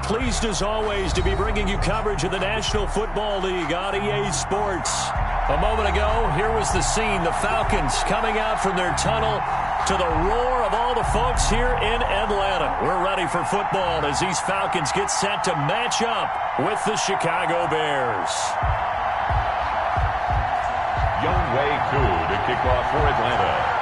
pleased as always to be bringing you coverage of the National Football League on EA Sports. A moment ago, here was the scene. The Falcons coming out from their tunnel to the roar of all the folks here in Atlanta. We're ready for football as these Falcons get set to match up with the Chicago Bears. Younghoe Koo to kick off for Atlanta.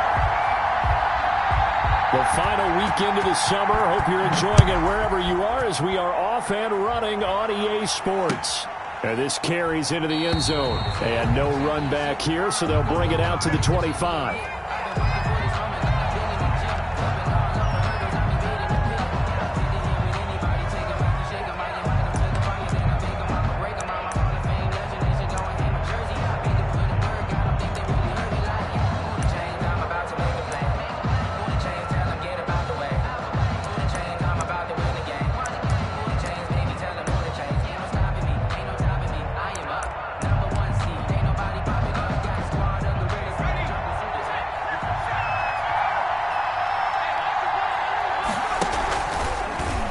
The final weekend of the summer. Hope you're enjoying it wherever you are as we are off and running on EA Sports. And this carries into the end zone. And no run back here, so they'll bring it out to the 25.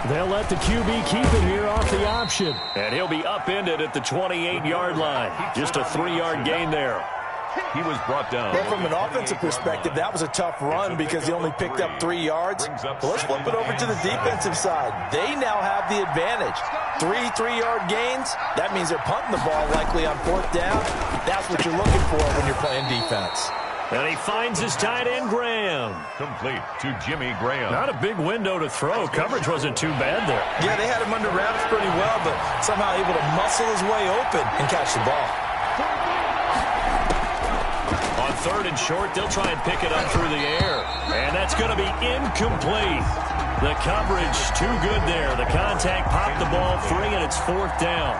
They'll let the QB keep it here off the option. And he'll be upended at the 28-yard line. Just a 3-yard gain there. He was brought down. Well, from an offensive perspective, that was a tough run because he only picked up 3 yards. But let's flip it over to the defensive side. They now have the advantage. 3-3-yard gains, that means they're punting the ball likely on 4th down. That's what you're looking for when you're playing defense. And he finds his tight end, Graham. Complete to Jimmy Graham. Not a big window to throw. Coverage wasn't too bad there. Yeah, they had him under wraps pretty well, but somehow able to muscle his way open and catch the ball. On 3rd and short, they'll try and pick it up through the air. And that's going to be incomplete. The coverage too good there. The contact popped the ball free, and it's 4th down.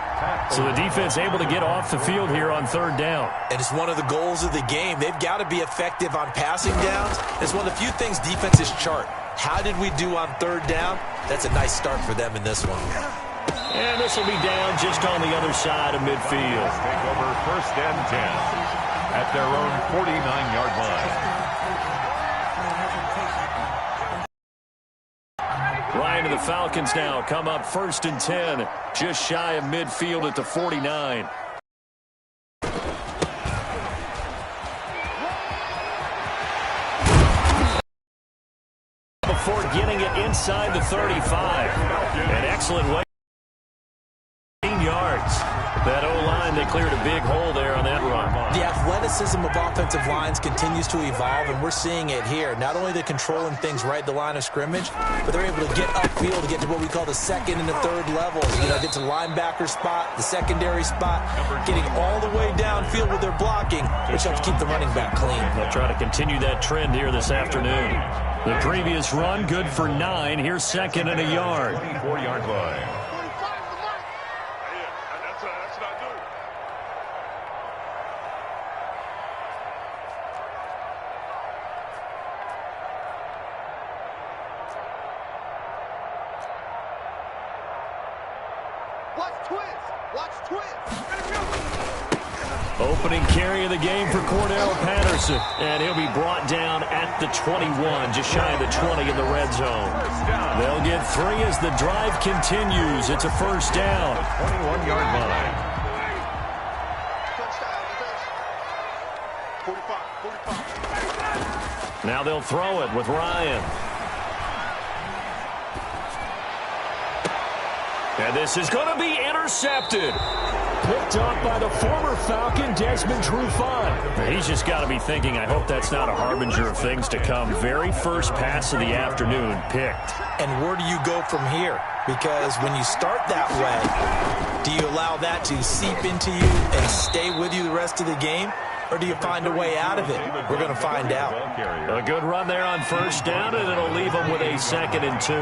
So the defense able to get off the field here on 3rd down. And it's one of the goals of the game. They've got to be effective on passing downs. It's one of the few things defenses chart. How did we do on 3rd down? That's a nice start for them in this one. And this will be down just on the other side of midfield. Take over 1st and 10 at their own 49-yard line. Ryan and the Falcons now come up 1st and 10, just shy of midfield at the 49. Before getting it inside the 35. An excellent way. 15 yards. That O-line, they cleared a big hole there on that run. The athleticism of offensive lines continues to evolve, and we're seeing it here. Not only they're controlling things right at the line of scrimmage, but they're able to get upfield to get to what we call the 2nd and the 3rd levels. You know, get to the linebacker spot, the secondary spot, getting all the way downfield with their blocking, which helps keep the running back clean. They'll try to continue that trend here this afternoon. The previous run, good for 9. Here's 2nd and a yard. 24-yard line. Opening carry of the game for Cordell Patterson. And he'll be brought down at the 21, just shy of the 20 in the red zone. They'll get 3 as the drive continues. It's a 1st down. 21-yard line. Now they'll throw it with Ryan. And this is going to be intercepted. Picked up by the former Falcon, Desmond Trufant. He's just got to be thinking, I hope that's not a harbinger of things to come. Very first pass of the afternoon picked. And where do you go from here? Because when you start that way, do you allow that to seep into you and stay with you the rest of the game? Or do you find a way out of it? We're going to find out. A good run there on 1st down, and it'll leave them with a 2nd and 2.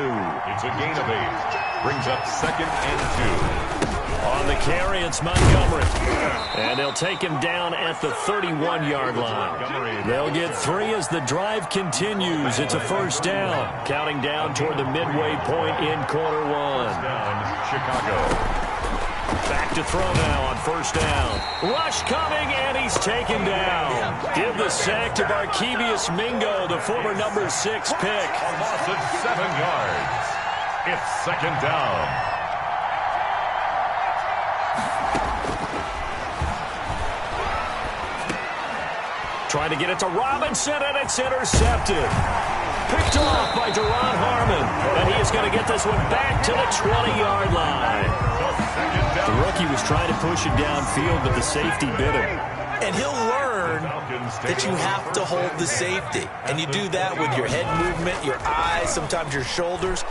It's a gain of 8. Brings up 2nd and 2. On the carry, it's Montgomery. And they'll take him down at the 31-yard line. They'll get 3 as the drive continues. It's a 1st down. Counting down toward the midway point in quarter 1. Chicago. Back to throw now on 1st down. Rush coming, and he's taken down. Give the sack to Barkevious Mingo, the former number 6 pick. A loss of 7 yards. It's 2nd down. Trying to get it to Robinson, and it's intercepted. Picked off by Duron Harmon, and he is going to get this one back to the 20-yard line. The rookie was trying to push it downfield, but the safety bit him. And he'll learn that you have to hold the safety. And you do that with your head movement, your eyes, sometimes your shoulders.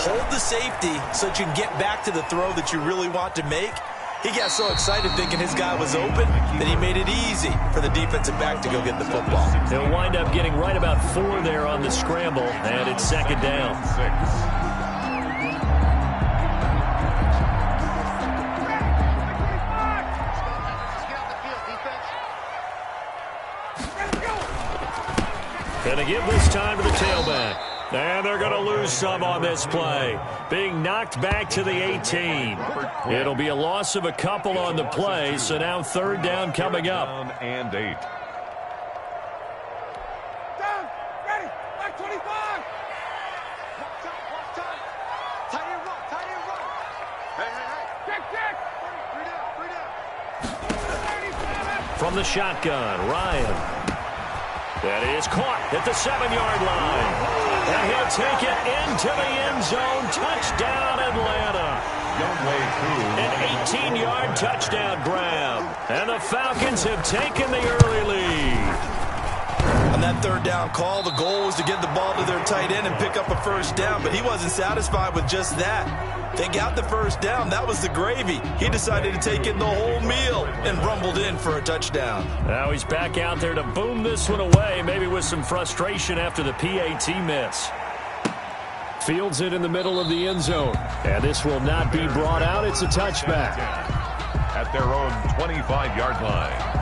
Hold the safety so that you can get back to the throw that you really want to make. He got so excited thinking his guy was open that he made it easy for the defensive back to go get the football. He'll wind up getting right about 4 there on the scramble, and it's second down. Gonna give this time to the tailback. And they're going to lose some on this play. Being knocked back to the 18. It'll be a loss of a couple on the play, so now third down coming up. And 8. Down, ready, back 25. Watch out. Tight end run. Hey. Check. 3 down. From the shotgun, Ryan. That is caught at the 7-yard line. And he'll take it into the end zone. Touchdown, Atlanta. An 18-yard touchdown grab. And the Falcons have taken the early lead. On that third down call, the goal was to get the ball to their tight end and pick up a first down, but he wasn't satisfied with just that. They got the first down. That was the gravy. He decided to take in the whole meal and rumbled in for a touchdown. Now he's back out there to boom this one away, maybe with some frustration after the PAT miss. Fields it in the middle of the end zone. And this will not be brought out. It's a touchback. At their own 25-yard line.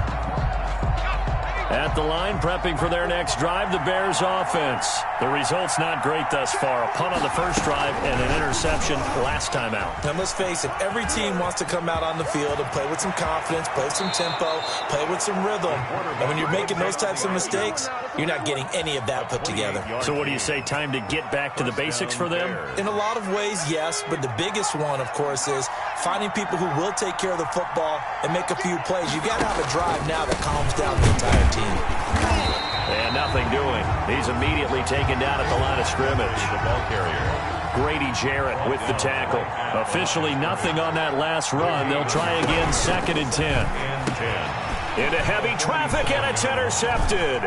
At the line, prepping for their next drive, the Bears offense. The result's not great thus far. A punt on the first drive and an interception last time out. And let's face it, every team wants to come out on the field and play with some confidence, play with some tempo, play with some rhythm. And when you're making those types of mistakes, you're not getting any of that put together. So what do you say, time to get back to the basics for them? In a lot of ways, yes, but the biggest one, of course, is finding people who will take care of the football and make a few plays. You got to have a drive now that calms down the entire team. And nothing doing. He's immediately taken down at the line of scrimmage. The ball carrier. Grady Jarrett with the tackle. Officially nothing on that last run. They'll try again, 2nd and 10. Into heavy traffic, and it's intercepted.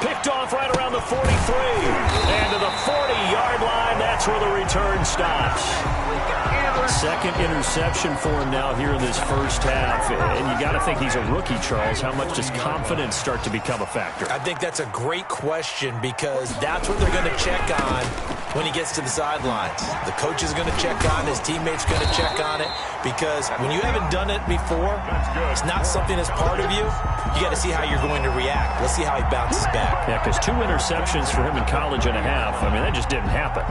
Picked off right around the 43. And to the 40-yard line, that's where the return stops. Second interception for him now here in this first half. And you got to think he's a rookie, Charles. How much does confidence start to become a factor? I think that's a great question because that's what they're going to check on when he gets to the sidelines. The coach is going to check on, his teammates going to check on it because when you haven't done it before, it's not something that's part of you. You got to see how you're going to react. Let's see how he bounces back. Yeah, because 2 interceptions for him in college and a half, I mean, that just didn't happen.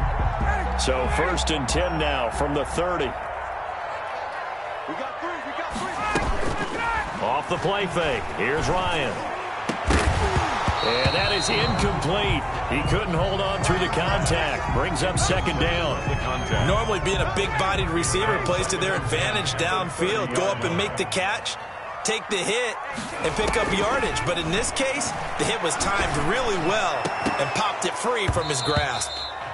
So 1st and 10 now from the 30. We got 3. Off the play fake. Here's Ryan. And that is incomplete. He couldn't hold on through the contact. Brings up 2nd down. Normally being a big-bodied receiver plays to their advantage downfield. Go up and make the catch, take the hit, and pick up yardage. But in this case, the hit was timed really well and popped it free from his grasp.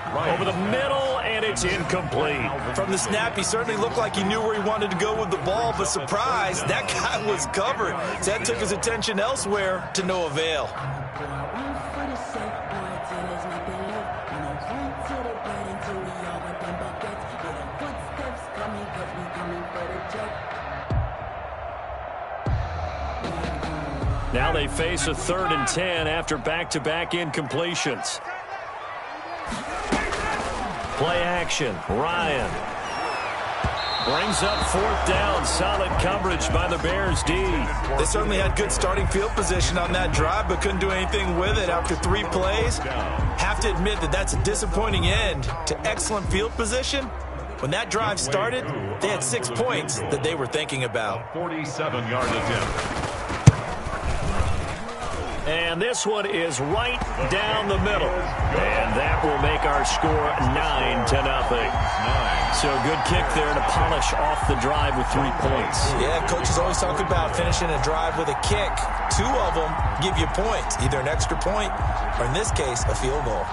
Over the middle, and it's incomplete. From the snap, he certainly looked like he knew where he wanted to go with the ball, but surprise, that guy was covered. So that took his attention elsewhere to no avail. Now they face a 3rd and 10 after back-to-back incompletions. Play action. Ryan brings up 4th down. Solid coverage by the Bears D. They certainly had good starting field position on that drive, but couldn't do anything with it after 3 plays. Have to admit that that's a disappointing end to excellent field position. When that drive started, they had 6 points that they were thinking about. 47-yard attempt. And this one is right down the middle. And that will make our score 9-0. So a good kick there to polish off the drive with 3 points. Yeah, coaches always talk about finishing a drive with a kick. 2 of them give you points, either an extra point or, in this case, a field goal.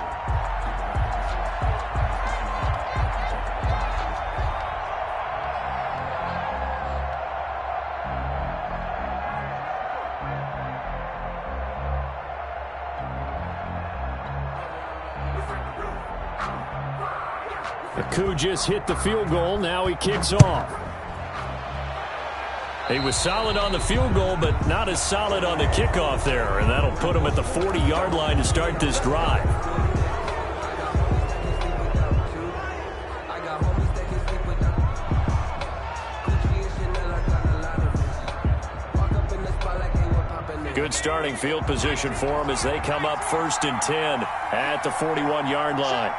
Koo just hit the field goal. Now he kicks off. He was solid on the field goal, but not as solid on the kickoff there. And that'll put him at the 40-yard line to start this drive. Good starting field position for him as they come up 1st and 10 at the 41-yard line.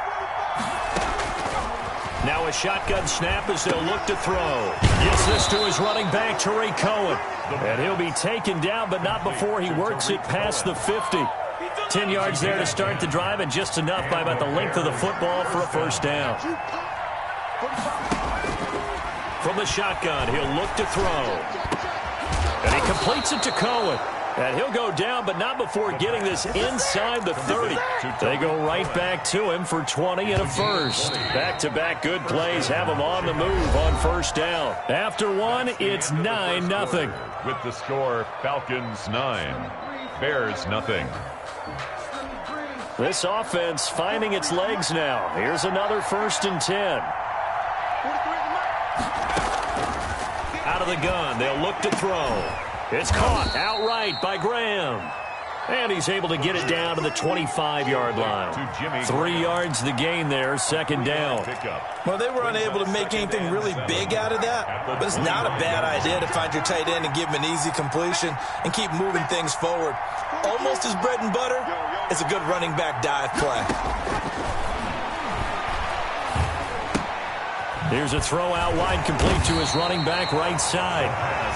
Now a shotgun snap as they'll look to throw. Gets this to his running back, Tarik Cohen. And he'll be taken down, but not before he works it past the 50. 10 yards there to start the drive, and just enough by about the length of the football for a first down. From the shotgun, he'll look to throw. And he completes it to Cohen. And he'll go down, but not before getting this inside the 30. They go right back to him for 20 and a first. Back-to-back good plays have him on the move on first down. After one, it's 9-0. With the score, Falcons 9, Bears 0. This offense finding its legs now. Here's another 1st and 10. Out of the gun, they'll look to throw. It's caught outright by Graham. And he's able to get it down to the 25-yard line. 3 yards the gain there, 2nd down. Well, they were unable to make anything really big out of that, but it's not a bad idea to find your tight end and give him an easy completion and keep moving things forward. Almost as bread and butter is a good running back dive play. Here's a throw out wide, complete to his running back right side.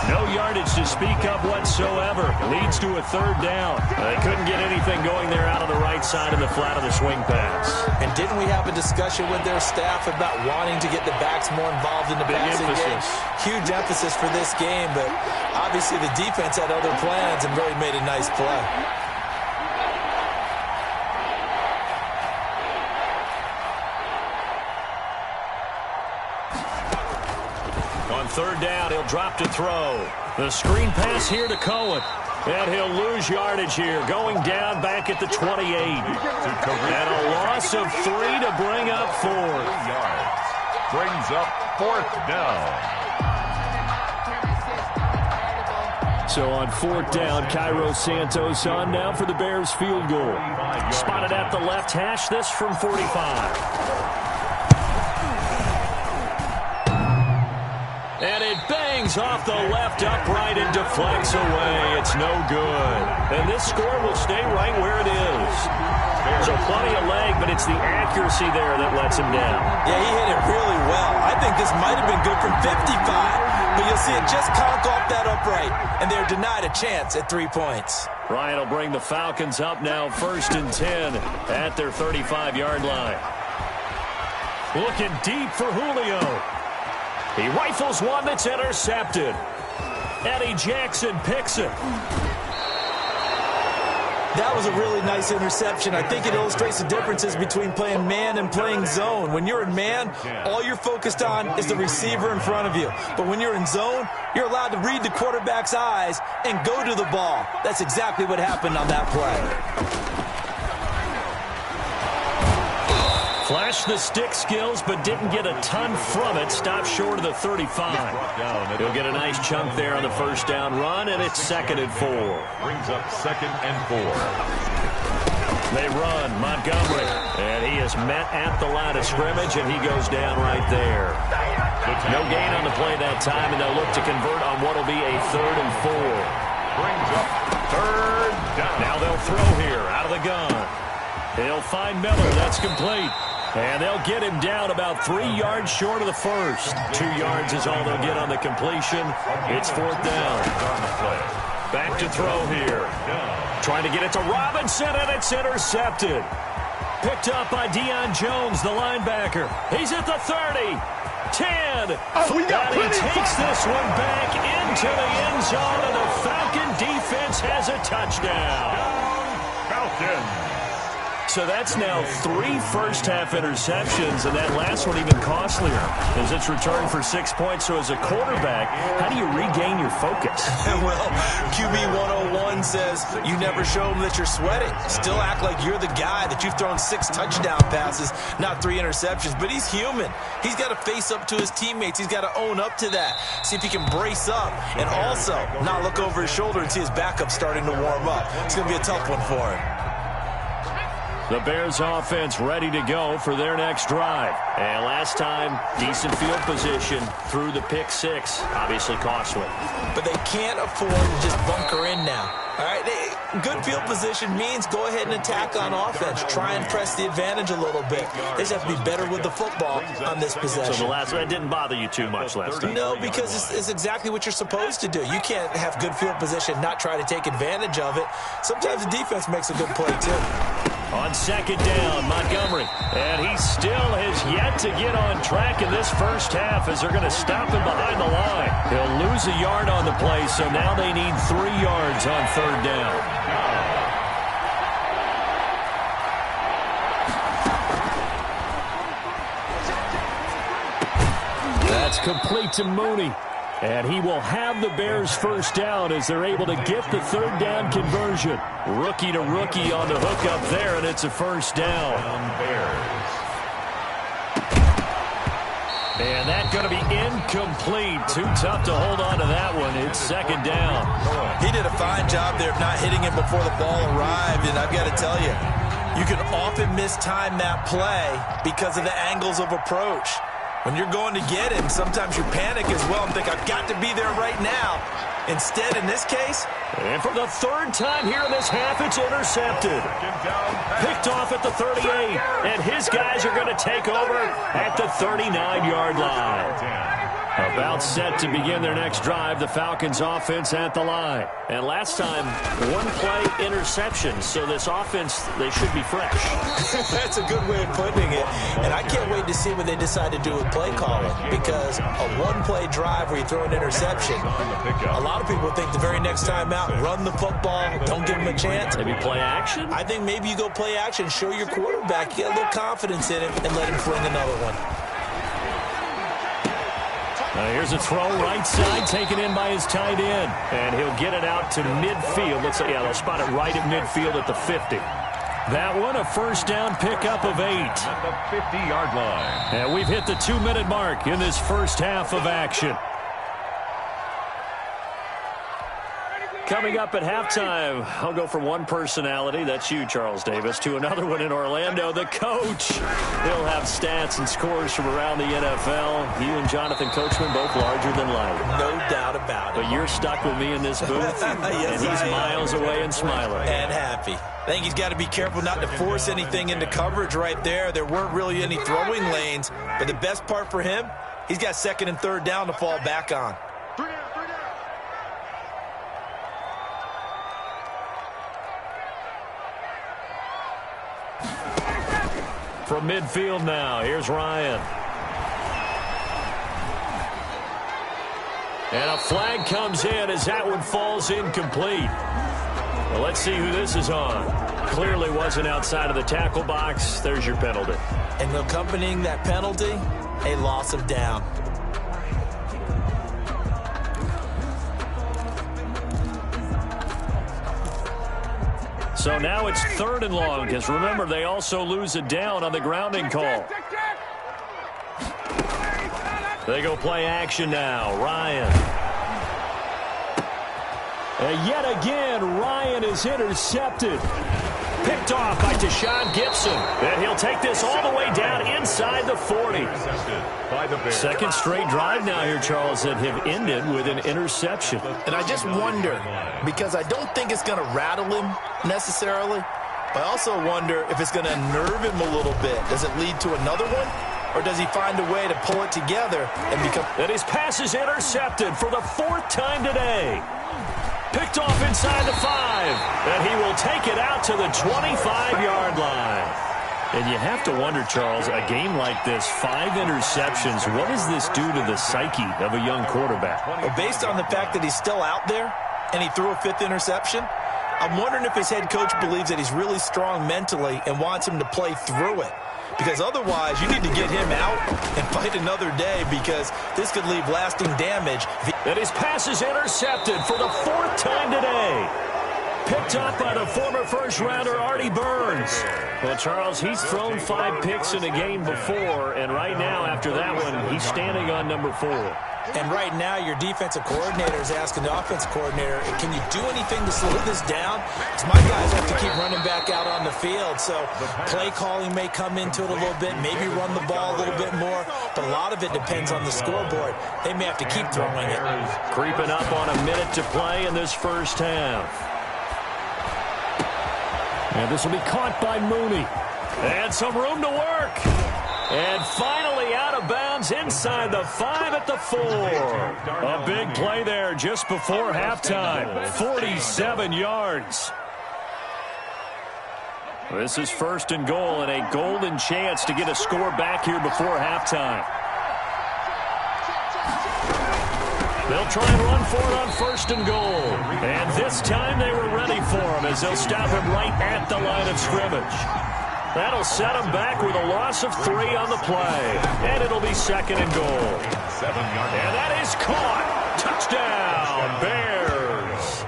No yardage to speak of whatsoever. Leads to a 3rd down. They couldn't get anything going there out of the right side of the flat of the swing pass. And didn't we have a discussion with their staff about wanting to get the backs more involved in the passing game? Huge emphasis for this game, but obviously the defense had other plans and really made a nice play. On 3rd down, he'll drop to throw. The screen pass here to Cohen. And he'll lose yardage here, going down back at the 28. And a loss of 3 to bring up 4. 3 yards. Brings up 4th down. So on 4th down, Cairo Santos on now for the Bears field goal. Spotted at the left hash, this from 45. And it bangs off the left upright and deflects away. It's no good. And this score will stay right where it is. So plenty of leg, but it's the accuracy there that lets him down. Yeah, he hit it really well. I think this might have been good from 55. But you'll see it just conk off that upright. And they're denied a chance at 3 points. Ryan will bring the Falcons up now 1st and 10 at their 35-yard line. Looking deep for Julio. He rifles one that's intercepted. Eddie Jackson picks it. That was a really nice interception. I think it illustrates the differences between playing man and playing zone. When you're in man, all you're focused on is the receiver in front of you. But when you're in zone, you're allowed to read the quarterback's eyes and go to the ball. That's exactly what happened on that play. Flashed the stick skills, but didn't get a ton from it. Stopped short of the 35. He'll get a nice chunk there on the first down run, and it's 2nd and 4. Brings up 2nd and 4. They run Montgomery, and he is met at the line of scrimmage, and he goes down right there. No gain on the play that time, and they'll look to convert on what will be a 3rd and 4. Brings up 3rd down. Now they'll throw here out of the gun. He'll find Miller. That's complete. And they'll get him down about 3 yards short of the first. 2 yards is all they'll get on the completion. It's 4th down. Back to throw here. Trying to get it to Robinson, and it's intercepted. Picked up by Deion Jones, the linebacker. He's at the 30, 10. And he takes this one back into the end zone, and the Falcon defense has a touchdown. Falcons. So that's now 3 first-half interceptions, and that last one even costlier as it's returned for 6 points. So as a quarterback, how do you regain your focus? Well, QB 101 says you never show them that you're sweating. Still act like you're the guy, that you've thrown 6 touchdown passes, not 3 interceptions. But he's human. He's got to face up to his teammates. He's got to own up to that. See if he can brace up and also not look over his shoulder and see his backup starting to warm up. It's going to be a tough one for him. The Bears offense ready to go for their next drive. And last time, decent field position through the pick 6. Obviously costly. But they can't afford to just bunker in now. All right, good field position means go ahead and attack on offense. Try and press the advantage a little bit. They just have to be better with the football on this possession. So the last one didn't bother you too much last time? No, because it's exactly what you're supposed to do. You can't have good field position, not try to take advantage of it. Sometimes the defense makes a good play, too. On second down, Montgomery. And he still has yet to get on track in this first half as they're going to stop him behind the line. He'll lose a yard on the play, so now they need 3 yards on third down. That's complete to Mooney. And he will have the Bears first down as they're able to get the third down conversion. Rookie to rookie on the hook up there, and it's a first down. And that's going to be incomplete. Too tough to hold on to that one. It's second down. He did a fine job there of not hitting it before the ball arrived, and I've got to tell you, you can often mistime that play because of the angles of approach. When you're going to get him, sometimes you panic as well and think, I've got to be there right now. Instead, in this case... And for the third time here in this half, it's intercepted. Picked off at the 38, and his guys are going to take over at the 39-yard line. About set to begin their next drive, the Falcons offense at the line. And last time, 1-play interception, so this offense, they should be fresh. That's a good way of putting it. And I can't wait to see what they decide to do with play calling, because a 1-play drive where you throw an interception, a lot of people think the very next time out, run the football, don't give them a chance. Maybe play action? I think maybe you go play action, show your quarterback, get a little confidence in him, and let him fling another one. Here's a throw right side, taken in by his tight end. And he'll get it out to midfield. Looks like, yeah, they'll spot it right at midfield at the 50. That one, a first down pickup of 8. At the 50-yard line. And we've hit the 2-minute mark in this first half of action. Coming up at halftime, I'll go from one personality, that's you, Charles Davis, to another one in Orlando, the coach. He'll have stats and scores from around the NFL. You and Jonathan Coachman, both larger than life. No doubt about it. But you're stuck with me in this booth, yes, and he's miles away and smiling. And happy. I think he's got to be careful not to force anything into coverage right there. There weren't really any throwing lanes, but the best part for him, he's got second and third down to fall back on. From midfield now, here's Ryan. And a flag comes in as that one falls incomplete. Well, let's see who this is on. Clearly wasn't outside of the tackle box. There's your penalty. And accompanying that penalty, a loss of down. So now it's third and long, because remember, they also lose a down on the grounding call. They go play action now. Ryan. And yet again, Ryan is intercepted. Picked off by Deshaun Gibson. And he'll take this all the way down inside the 40. Second straight drive now here, Charles, that have ended with an interception. And I just wonder, because I don't think it's going to rattle him necessarily, but I also wonder if it's going to unnerve him a little bit. Does it lead to another one? or does he find a way to pull it together and become... And his pass is intercepted for the 4th time today. Picked off inside the 5, and he will take it out to the 25-yard line. And you have to wonder, Charles, a game like this, 5 interceptions, what does this do to the psyche of a young quarterback? Well, based on the fact that he's still out there and he threw a 5th interception, I'm wondering if his head coach believes that he's really strong mentally and wants him to play through it. Because otherwise, you need to get him out and fight another day, because this could leave lasting damage. And his pass is intercepted for the 4th time today. Picked up by the former first-rounder Artie Burns. Well, Charles, he's thrown 5 picks in a game before, and right now, after that one, he's standing on number 4. And right now, your defensive coordinator is asking the offensive coordinator, can you do anything to slow this down? Because my guys have to keep running back out on the field. So play calling may come into it a little bit, maybe run the ball a little bit more. But a lot of it depends on the scoreboard. They may have to keep throwing it. Creeping up on a minute to play in this first half. And this will be caught by Mooney. And some room to work. And finally out of bounds inside the 5 at the 4. A big play there just before halftime. 47 yards. This is 1st and goal, and a golden chance to get a score back here before halftime. They'll try and run for it on 1st and goal. And this time they were ready for him, as they'll stop him right at the line of scrimmage. That'll set him back with a loss of 3 on the play. And it'll be 2nd and goal. 7-yard. And that is caught. Touchdown, Bears.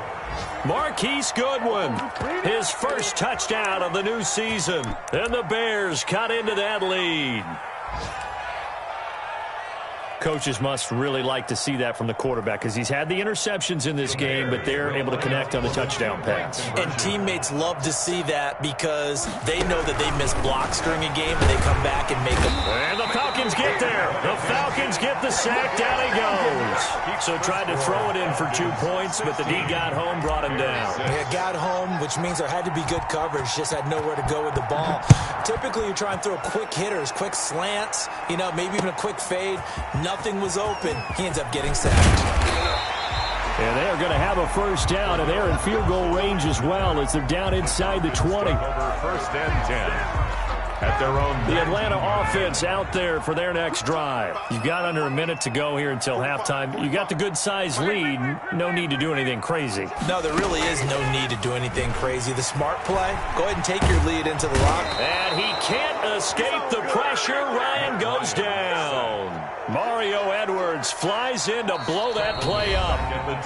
Marquise Goodwin, his first touchdown of the new season. And the Bears cut into that lead. Coaches must really like to see that from the quarterback, because he's had the interceptions in this game, but they're able to connect on the touchdown pass. And teammates love to see that, because they know that they miss blocks during a game, and they come back and make them. And the Falcons get there. The Falcons get the sack. Down he goes. So tried to throw it in for 2 points, but the D got home, brought him down. Yeah, got home, which means there had to be good coverage. Just had nowhere to go with the ball. Typically, you try and throw quick hitters, quick slants, maybe even a quick fade. Nothing was open. He ends up getting sacked. And they're going to have a first down, and they're in field goal range as well, as they're down inside the 20. Over 1st and 10. At their own. The Atlanta offense out there for their next drive. You've got under a minute to go here until halftime. You got the good-sized lead. No need to do anything crazy. No, there really is no need to do anything crazy. The smart play, go ahead and take your lead into the lock. And he can't escape the pressure. Ryan goes down. Mario Edwards flies in to blow that play up.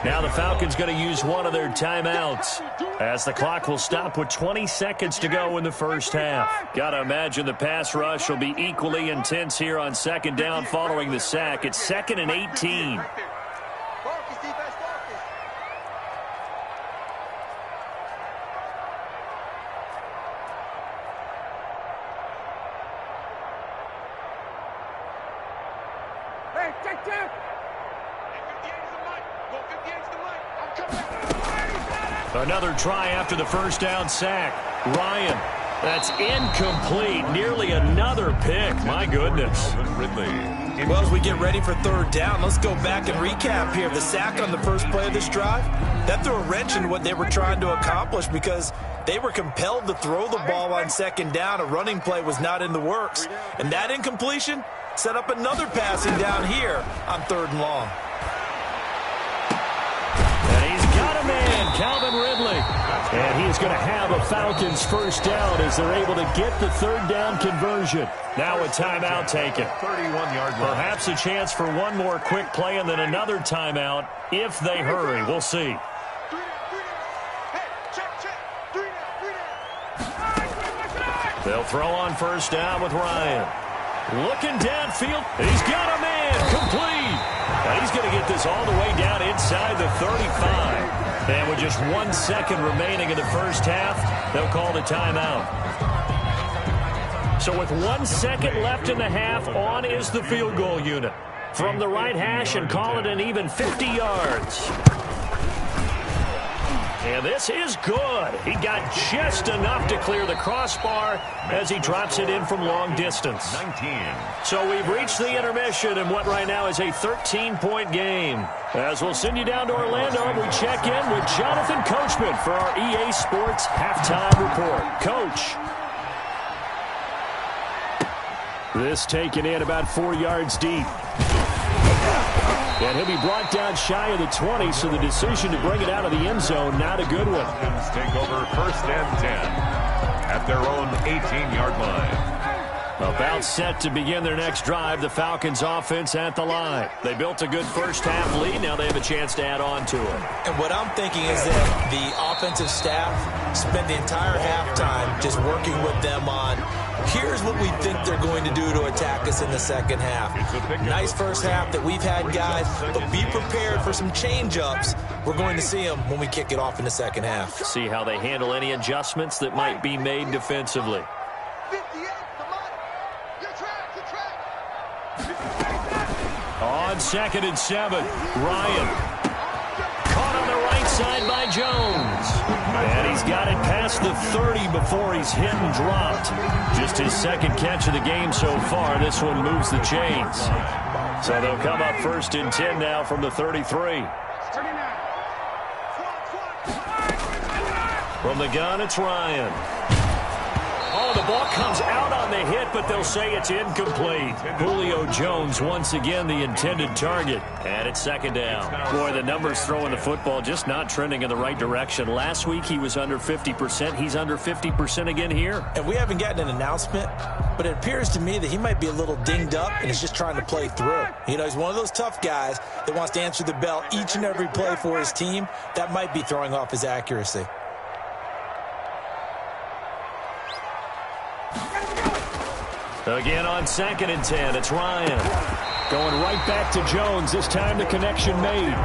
Now the Falcons going to use one of their timeouts, as the clock will stop with 20 seconds to go in the first half. Got to imagine the pass rush will be equally intense here on 2nd down following the sack. It's 2nd and 18. Another try after the first down sack. Ryan, that's incomplete. Nearly another pick. My goodness. Well, as we get ready for 3rd down, let's go back and recap here. The sack on the first play of this drive, that threw a wrench in what they were trying to accomplish, because they were compelled to throw the ball on 2nd down. A running play was not in the works. And that incompletion set up another passing down here on 3rd and long. Calvin Ridley. And he's going to have a Falcons first down as they're able to get the 3rd down conversion. Now a timeout taken. 31-yard line. Perhaps a chance for one more quick play and then another timeout if they hurry. We'll see. They'll throw on first down with Ryan. Looking downfield. He's got a man. Complete. Now he's going to get this all the way down inside the 35. And with just 1 second remaining in the first half, they'll call the timeout. So with 1 second left in the half, on is the field goal unit. From the right hash, and call it an even 50 yards. And this is good. He got just enough to clear the crossbar as he drops it in from long distance. 19. So we've reached the intermission in what right now is a 13-point game. As we'll send you down to Orlando, we check in with Jonathan Coachman for our EA Sports Halftime Report. Coach. This taken in about 4 yards deep. And he'll be brought down shy of the 20, so the decision to bring it out of the end zone, not a good one. Falcons take over 1st and 10 at their own 18-yard line. About set to begin their next drive, the Falcons offense at the line. They built a good first-half lead. Now they have a chance to add on to it. And what I'm thinking is that the offensive staff spent the entire halftime just working with them on, here's what we think they're going to do to attack us in the second half. Nice first half that we've had, guys, but be prepared for some change-ups. We're going to see them when we kick it off in the second half. See how they handle any adjustments that might be made defensively. 58, come on. Your track. On 2nd and 7, Ryan. Caught on the right side by Jones. And he's got it past the 30 before he's hit and dropped. Just his second catch of the game so far. This one moves the chains. So they'll come up 1st and 10 now from the 33. From the gun, it's Ryan. Oh, the ball comes out on the hit, but they'll say it's incomplete. Julio Jones once again the intended target. And it's 2nd down. Boy, the numbers throwing the football just not trending in the right direction. Last week he was under 50%. He's under 50% again here. And we haven't gotten an announcement, but it appears to me that he might be a little dinged up and is just trying to play through. You know, he's one of those tough guys that wants to answer the bell each and every play for his team. That might be throwing off his accuracy. Again on 2nd and 10, it's Ryan. Going right back to Jones. This time the connection made.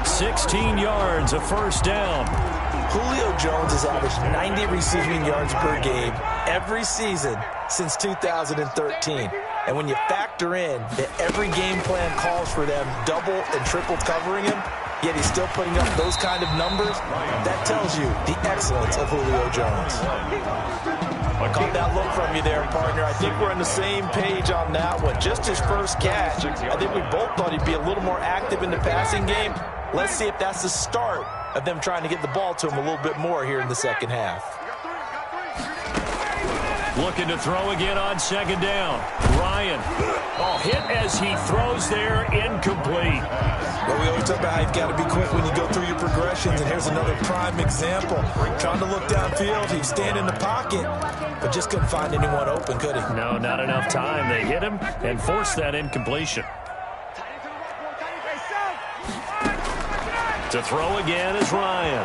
16 yards, a 1st down. Julio Jones has averaged 90 receiving yards per game every season since 2013. And when you factor in that every game plan calls for them double and triple covering him, yet he's still putting up those kind of numbers, that tells you the excellence of Julio Jones. I caught that look from you there, partner. I think we're on the same page on that one. Just his first catch. I think we both thought he'd be a little more active in the passing game. Let's see if that's the start of them trying to get the ball to him a little bit more here in the second half. Looking to throw again on 2nd down. Ryan. Oh, hit as he throws there, incomplete. Well, we always talk about how you've got to be quick when you go through your progressions, and here's another prime example. Trying to look downfield, he's standing in the pocket, but just couldn't find anyone open, could he? No, not enough time. They hit him and forced that incompletion. To throw again is Ryan.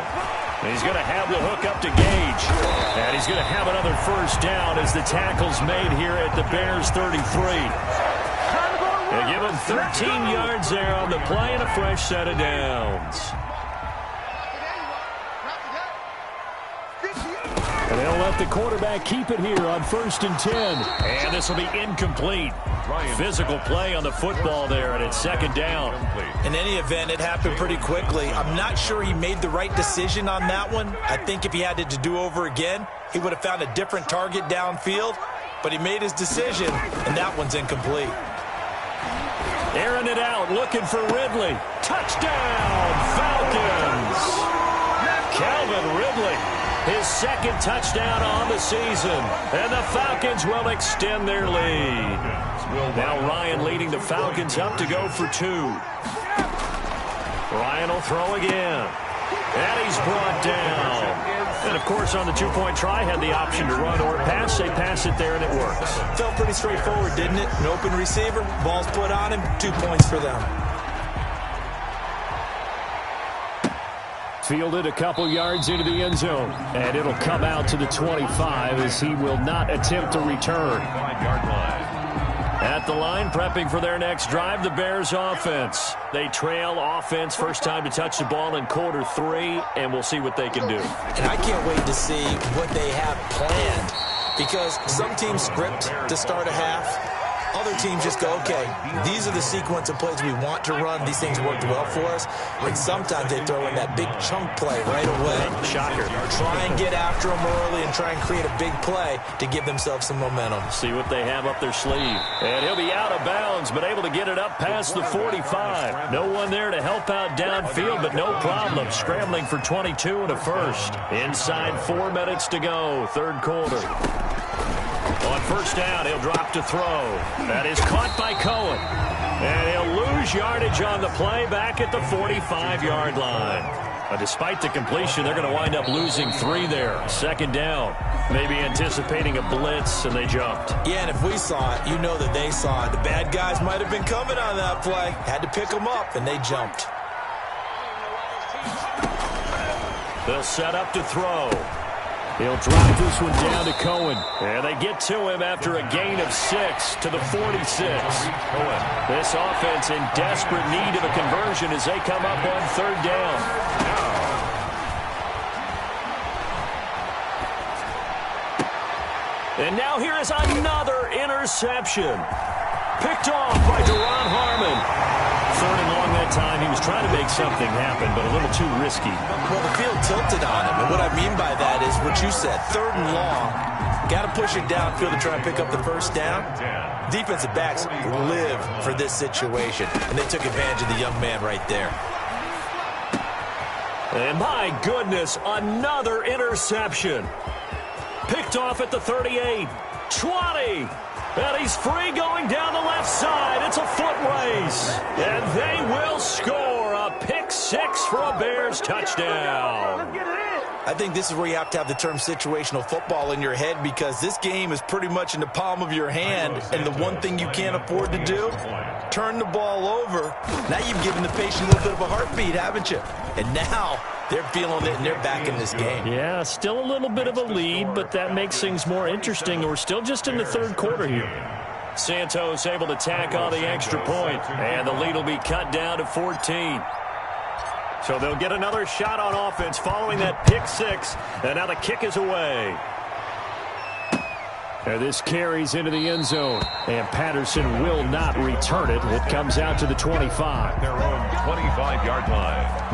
He's going to have the hook up to Gage. And he's going to have another 1st down as the tackle's made here at the Bears 33. They give him 13 yards there on the play and a fresh set of downs. And they'll let the quarterback keep it here on 1st and 10. And this will be incomplete. Physical play on the football there, and it's 2nd down. In any event, it happened pretty quickly. I'm not sure he made the right decision on that one. I think if he had it to do over again, he would have found a different target downfield. But he made his decision, and that one's incomplete. Airing it out, looking for Ridley. Touchdown, Falcons! Calvin Ridley, his 2nd touchdown on the season. And the Falcons will extend their lead. Now Ryan leading the Falcons up to go for 2. Ryan will throw again. And he's brought down. And, of course, on the 2-point try, had the option to run or pass. They pass it there, and it works. Felt pretty straightforward, didn't it? An open receiver, ball's put on him, 2 points for them. Fielded a couple yards into the end zone. And it'll come out to the 25 as he will not attempt to return. 5-yard line. At the line, prepping for their next drive, the Bears offense. They trail offense, first time to touch the ball in quarter 3, and we'll see what they can do. And I can't wait to see what they have planned, because some teams script to start a half, other teams just go, okay, these are the sequence of plays we want to run. These things worked well for us. And sometimes they throw in that big chunk play right away. Shocker. Try and get after them early and try and create a big play to give themselves some momentum. See what they have up their sleeve. And he'll be out of bounds, but able to get it up past the 45. No one there to help out downfield, but no problem. Scrambling for 22 and a first. Inside 4 minutes to go, third quarter. On first down, he'll drop to throw. That is caught by Cohen. And he'll lose yardage on the play back at the 45-yard line. Despite the completion, they're going to wind up losing 3 there. Second down. Maybe anticipating a blitz, and they jumped. Yeah, and if we saw it, you know that they saw it. The bad guys might have been coming on that play. Had to pick them up, and they jumped. They'll set up to throw. He'll drop this one down to Cohen. And they get to him after a gain of 6 to the 46. This offense in desperate need of a conversion as they come up on third down. And now here is another interception. Picked off by Duron Harmon. Third and long that time. He was trying to make something happen, but a little too risky. Well, the field tilted on him, and what I mean by that is what you said. Third and long, got to push it downfield to try and pick up the first down. Defensive backs live for this situation, and they took advantage of the young man right there. And my goodness, another interception. Picked off at the 38. 20. And he's free going down the left side. It's a foot race. And they will score a pick 6 for a Bears touchdown. I think this is where you have to have the term situational football in your head, because this game is pretty much in the palm of your hand, and the one thing you can't afford to do, turn the ball over. Now you've given the patient a little bit of a heartbeat, haven't you? And now they're feeling it, and they're back in this game. Yeah, still a little bit of a lead, but that makes things more interesting. We're still just in the third quarter here. Santos able to tack on the extra point, and the lead will be cut down to 14. So they'll get another shot on offense following that pick 6, and now the kick is away. And this carries into the end zone, and Patterson will not return it. It comes out to the 25. Their own 25-yard line.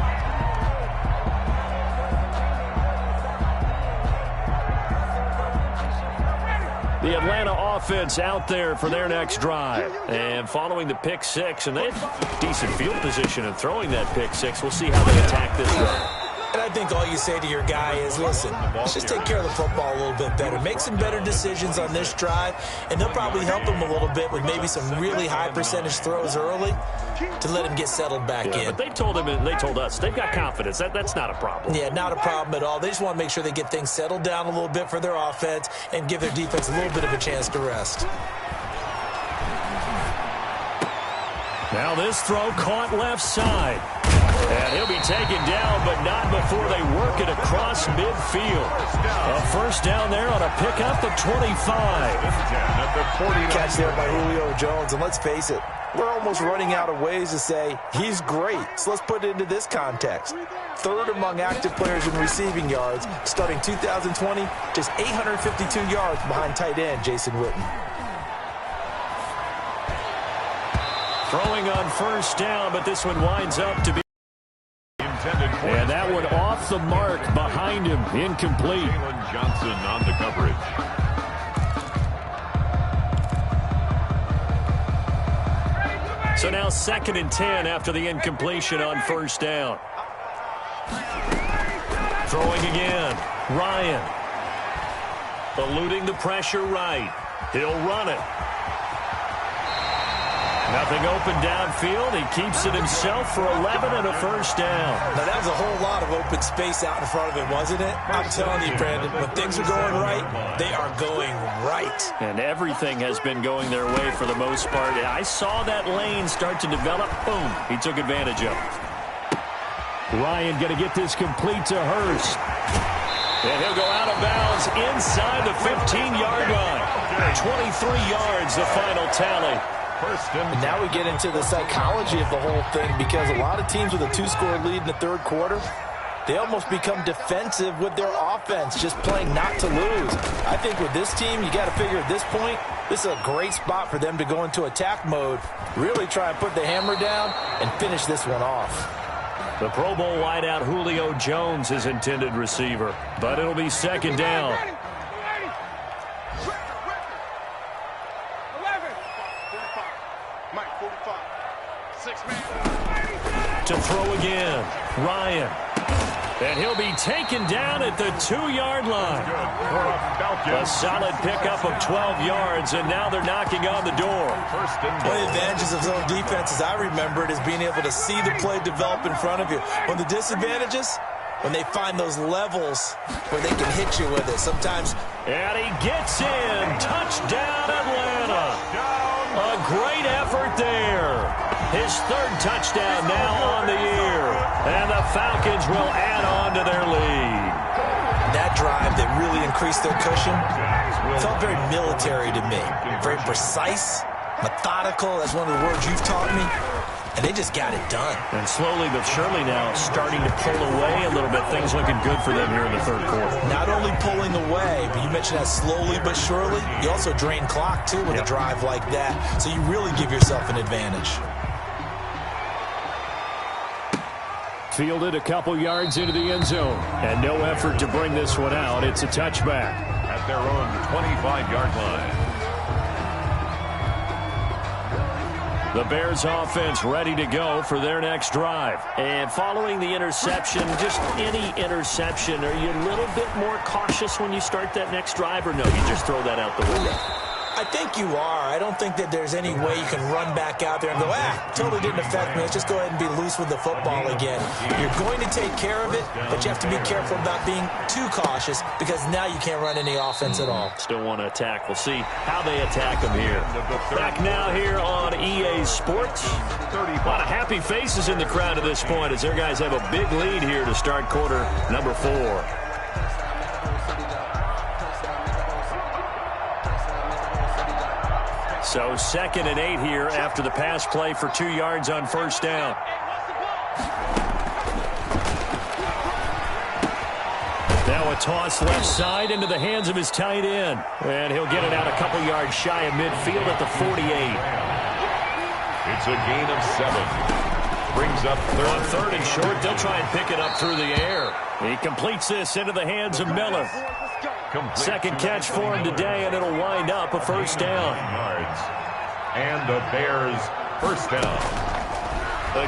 The Atlanta offense out there for their next drive. And following the pick 6, and they have decent field position in throwing that pick 6. We'll see how they attack this one. And I think all you say to your guy is, listen, let's just take care of the football a little bit better. Make some better decisions on this drive, and they'll probably help him a little bit with maybe some really high percentage throws early to let him get settled back in. But they told him, and they told us, they've got confidence. That's not a problem. Yeah, not a problem at all. They just want to make sure they get things settled down a little bit for their offense and give their defense a little bit of a chance to rest. Now this throw caught left side. And he'll be taken down, but not before they work it across midfield. A first down there on a pickup of 25. Catch there by Julio Jones, and let's face it, we're almost running out of ways to say he's great. So let's put it into this context. Third among active players in receiving yards, starting 2020, just 852 yards behind tight end Jason Witten. Throwing on first down, but this one winds up to be. And that one off the mark behind him, incomplete. Jalen Johnson on the coverage. So now 2nd and 10 after the incompletion on first down. Throwing again. Ryan. Eluding the pressure right. He'll run it. Nothing open downfield. He keeps it himself for 11 and a first down. Now, that was a whole lot of open space out in front of him, wasn't it? I'm telling you, Brandon, when things are going right, they are going right. And everything has been going their way for the most part. I saw that lane start to develop. Boom. He took advantage of it. Ryan going to get this complete to Hurst. And he'll go out of bounds inside the 15-yard line. 23 yards, the final tally. And now we get into the psychology of the whole thing, because a lot of teams with a 2-score lead in the third quarter, they almost become defensive with their offense, just playing not to lose. I think with this team, you got to figure at this point, This is a great spot for them to go into attack mode, really try and put the hammer down and finish this one off. The Pro Bowl wideout Julio Jones is intended receiver, but it'll be second down. To throw again, Ryan. And he'll be taken down at the 2-yard line. A solid pickup of 12 yards, and now they're knocking on the door. One of the advantages of zone defenses, I remember it, is being able to see the play develop in front of you. One of the disadvantages, when they find those levels where they can hit you with it. Sometimes. And he gets in. Touchdown, Atlanta. A great effort there. His third touchdown now on the year. And the Falcons will add on to their lead. That drive that really increased their cushion felt very military to me. Very precise, methodical. That's one of the words you've taught me. And they just got it done. And slowly but surely now starting to pull away a little bit. Things looking good for them here in the third quarter. Not only pulling away, but you mentioned that slowly but surely. You also drain clock, too, with a drive like that. So you really give yourself an advantage. Fielded a couple yards into the end zone. And no effort to bring this one out. It's a touchback. At their own 25-yard line. The Bears offense ready to go for their next drive. And following the interception, just any interception, are you a little bit more cautious when you start that next drive, or no, you just throw that out the window? I think you are. I don't think that there's any way you can run back out there and go, totally didn't affect me. Let's just go ahead and be loose with the football again. You're going to take care of it, but you have to be careful about being too cautious because now you can't run any offense at all. Still want to attack. We'll see how they attack them here. Back now here on EA Sports. A lot of happy faces in the crowd at this point as their guys have a big lead here to start quarter number 4. So 2nd and 8 here after the pass play for 2 yards on first down. Now a toss left side into the hands of his tight end. And he'll get it out a couple yards shy of midfield at the 48. It's a gain of 7. Brings up third and short. They'll try and pick it up through the air. He completes this into the hands of Miller. Second catch for him today, and it'll wind up a first down. And the Bears first down.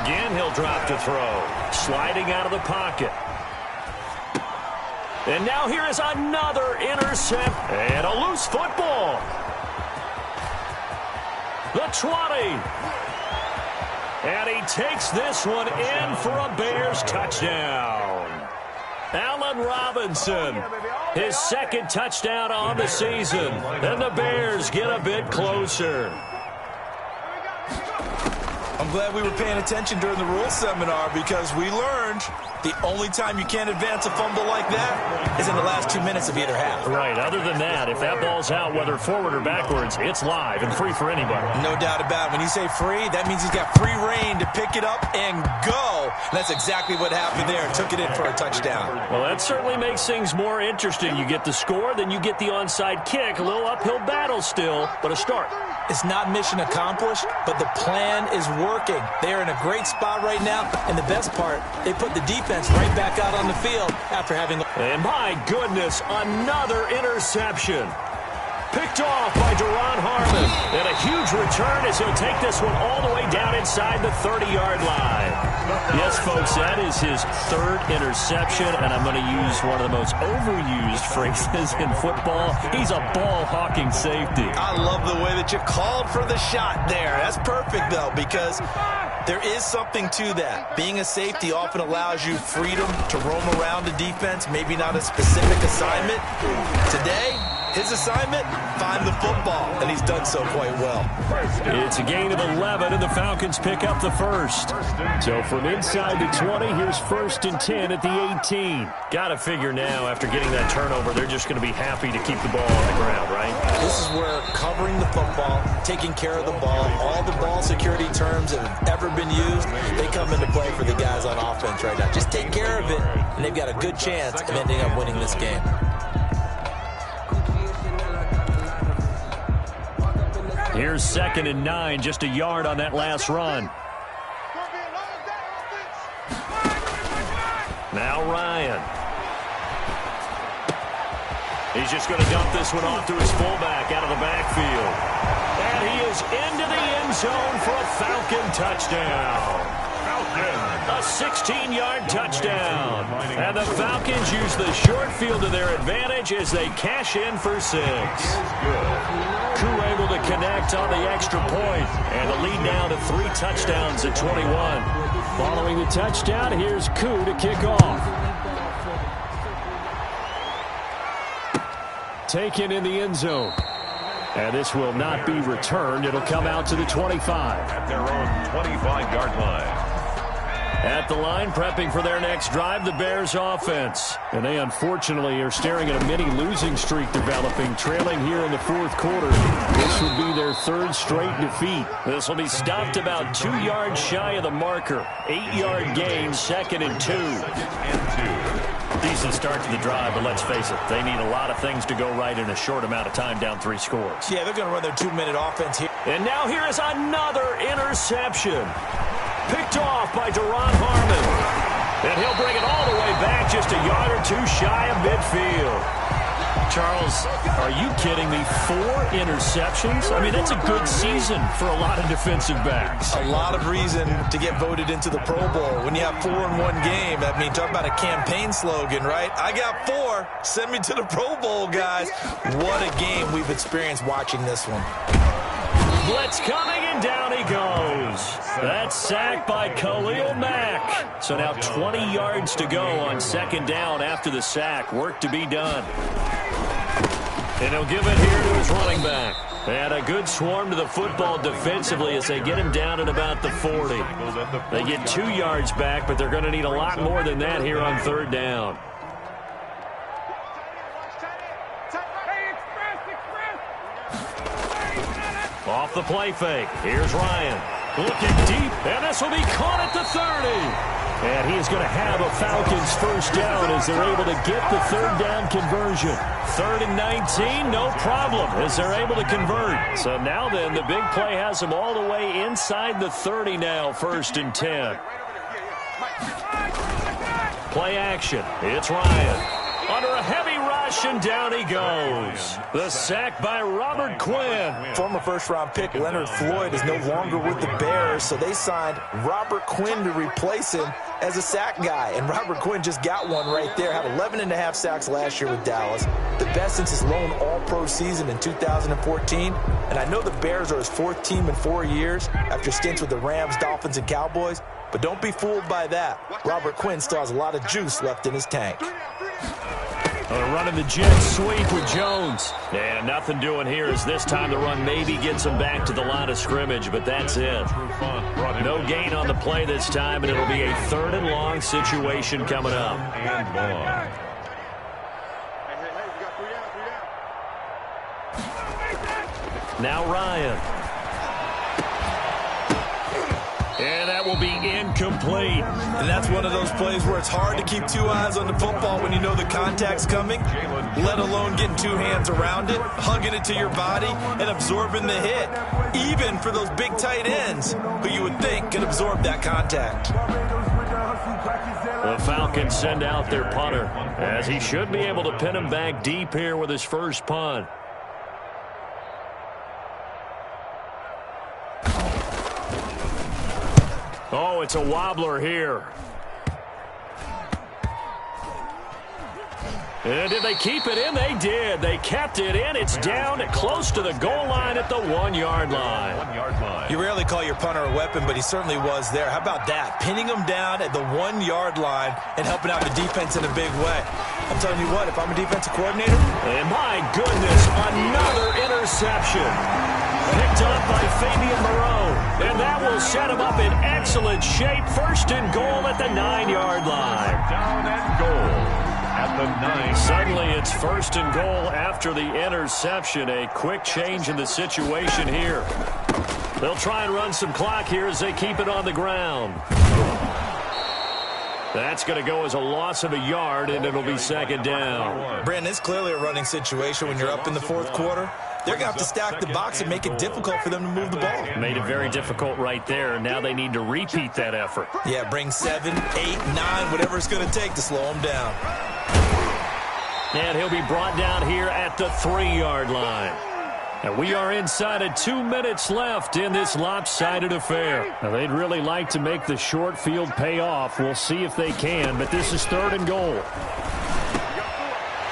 Again, he'll drop to throw. Sliding out of the pocket. And now here is another intercept. And a loose football. The 20. And he takes this one in for a Bears touchdown. Allen Robinson, his second touchdown on the season. And the Bears get a bit closer. I'm glad we were paying attention during the rules seminar because we learned the only time you can't advance a fumble like that is in the last 2 minutes of either half. Right. Other than that, if that ball's out, whether forward or backwards, it's live and free for anybody. No doubt about it. When you say free, that means he's got free reign to pick it up and go. And that's exactly what happened there. Took it in for a touchdown. Well, that certainly makes things more interesting. You get the score, then you get the onside kick. A little uphill battle still, but a start. It's not mission accomplished, but the plan is working. They're in a great spot right now, and the best part, they put the defense right back out on the field after having... And my goodness, another interception. Picked off by Duron Harmon. And a huge return as he'll take this one all the way down inside the 30-yard line. Yes, folks, that is his third interception, and I'm going to use one of the most overused phrases in football. He's a ball-hawking safety. I love the way that you called for the shot there. That's perfect, though, because there is something to that. Being a safety often allows you freedom to roam around the defense, maybe not a specific assignment. Today, his assignment, find the football, and he's done so quite well. It's a gain of 11, and the Falcons pick up the first. So from inside the 20, here's 1st and 10 at the 18. Got to figure now, after getting that turnover, they're just going to be happy to keep the ball on the ground, right? This is where covering the football, taking care of the ball, all the ball security terms that have ever been used, they come into play for the guys on offense right now. Just take care of it, and they've got a good chance of ending up winning this game. Here's 2nd and 9, just a yard on that last run. Now Ryan. He's just going to dump this one off to his fullback out of the backfield. And he is into the end zone for a Falcon touchdown. A 16-yard touchdown. And the Falcons use the short field to their advantage as they cash in for 6. Koo able to connect on the extra point. And the lead now to 3 touchdowns at 21. Following the touchdown, here's Koo to kick off. Taken in the end zone. And this will not be returned. It'll come out to the 25. At their own 25-yard line. At the line, prepping for their next drive, the Bears offense. And they unfortunately are staring at a mini losing streak developing, trailing here in the 4th quarter. This would be their 3rd straight defeat. This will be stopped about 2 yards shy of the marker. 8-yard gain, 2nd and 2. Decent start to the drive, but let's face it, they need a lot of things to go right in a short amount of time, down 3 scores. Yeah, they're going to run their 2-minute offense here. And now here is another interception. Picked off by Duron Harmon. And he'll bring it all the way back, just a yard or 2 shy of midfield. Charles, are you kidding me? 4 interceptions? I mean, that's a good season for a lot of defensive backs. A lot of reason to get voted into the Pro Bowl. When you have 4 in one game, I mean, talk about a campaign slogan, right? I got 4. Send me to the Pro Bowl, guys. What a game we've experienced watching this one. Blitz coming, and down he goes. That's sacked by Khalil Mack. So now 20 yards to go on 2nd down after the sack. Work to be done. And he'll give it here to his running back. And a good swarm to the football defensively as they get him down at about the 40. They get 2 yards back, but they're going to need a lot more than that here on 3rd down. Off the play fake. Here's Ryan. Looking deep, and this will be caught at the 30. And he is going to have a Falcons 1st down as they're able to get the 3rd down conversion. 3rd and 19, no problem as they're able to convert. So now then, the big play has them all the way inside the 30 now, 1st and 10. Play action. It's Ryan. Under a heavy rush, and down he goes. The sack by Robert Quinn. Former 1st-round pick Leonard Floyd is no longer with the Bears, so they signed Robert Quinn to replace him as a sack guy. And Robert Quinn just got one right there. Had 11.5 sacks last year with Dallas. The best since his lone All-Pro season in 2014. And I know the Bears are his 4th team in 4 years after stints with the Rams, Dolphins, and Cowboys. But don't be fooled by that. Robert Quinn still has a lot of juice left in his tank. Running the jet sweep with Jones. And nothing doing here as this time the run maybe gets him back to the line of scrimmage, but that's it. No gain on the play this time, and it'll be a 3rd and long situation coming up. Now Ryan. And that will be incomplete. And that's one of those plays where it's hard to keep 2 eyes on the football when you know the contact's coming, let alone getting 2 hands around it, hugging it to your body, and absorbing the hit. Even for those big tight ends who you would think can absorb that contact. The Falcons send out their punter, as he should be able to pin him back deep here with his first punt. Oh, it's a wobbler here. And did they keep it in? They did. They kept it in. It's down close to the goal line at the 1-yard line. 1-yard line. You rarely call your punter a weapon, but he certainly was there. How about that? Pinning him down at the 1-yard line and helping out the defense in a big way. I'm telling you what, if I'm a defensive coordinator. And my goodness, another interception. Picked up by Fabian Moreau. And that will set him up in excellent shape. 1st and goal at the 9-yard line. Down and goal. At the 9. Suddenly it's 1st and goal after the interception. A quick change in the situation here. They'll try and run some clock here as they keep it on the ground. That's going to go as a loss of a yard, and it'll be second down. Brandon, it's clearly a running situation when you're up in the fourth quarter. They're going to have to stack the box and make it difficult for them to move the ball. Made it very difficult right there. Now they need to repeat that effort. Yeah, bring 7, 8, 9, whatever it's going to take to slow him down. And he'll be brought down here at the 3-yard line. And we are inside of 2 minutes left in this lopsided affair. Now, they'd really like to make the short field pay off. We'll see if they can, but this is 3rd and goal.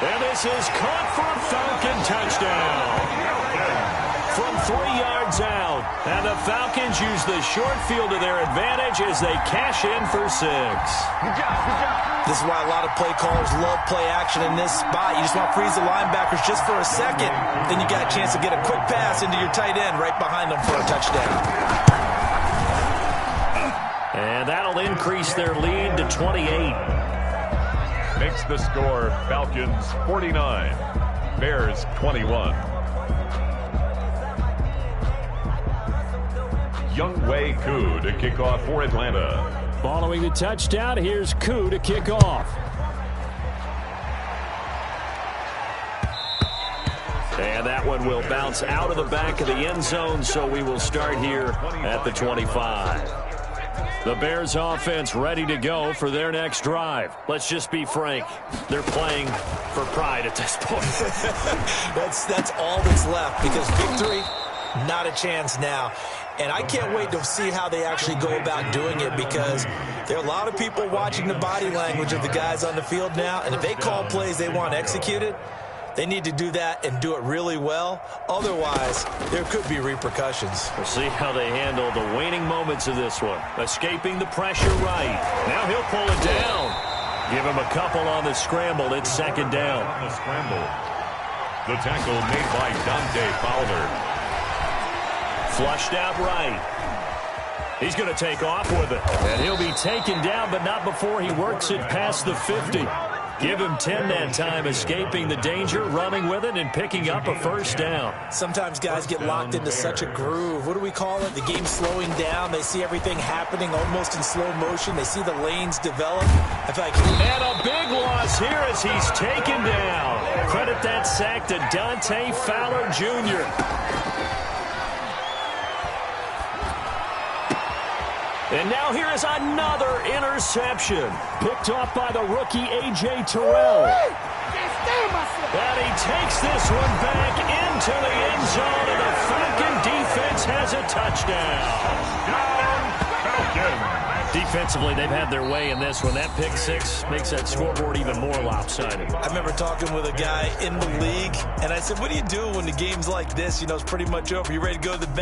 And this is caught for a Falcon touchdown. From 3 yards out. And the Falcons use the short field to their advantage as they cash in for 6. Good job, good job. This is why a lot of play callers love play action in this spot. You just want to freeze the linebackers just for a second. Then you got a chance to get a quick pass into your tight end right behind them for a touchdown. And that'll increase their lead to 28. Makes the score Falcons 49, Bears 21. Younghoe Koo to kick off for Atlanta. Following the touchdown, here's Koo to kick off. And that one will bounce out of the back of the end zone, so we will start here at the 25. The Bears offense ready to go for their next drive. Let's just be frank. They're playing for pride at this point. That's all that's left, because victory, not a chance now. And I can't wait to see how they actually go about doing it, because there are a lot of people watching the body language of the guys on the field now, and if they call plays they want executed, they need to do that and do it really well. Otherwise, there could be repercussions. We'll see how they handle the waning moments of this one. Escaping the pressure right. Now he'll pull it down. Give him a couple on the scramble. It's second down. On the scramble. The tackle made by Dante Fowler. Flushed out right. He's going to take off with it. And he'll be taken down, but not before he works it past the 50. Give him 10 that time, escaping the danger, running with it, and picking up a first down. Sometimes guys get locked into such a groove. What do we call it? The game slowing down. They see everything happening almost in slow motion. They see the lanes develop. I feel like and a big loss here as he's taken down. Credit that sack to Dante Fowler Jr. And now here is another interception. Picked off by the rookie A.J. Terrell. And he takes this one back into the end zone, and the Falcon defense has a touchdown. Falcon. Defensively, they've had their way in this one. That pick six makes that scoreboard even more lopsided. I remember talking with a guy in the league, and I said, what do you do when the game's like this? You know, it's pretty much over. You ready to go to the bench?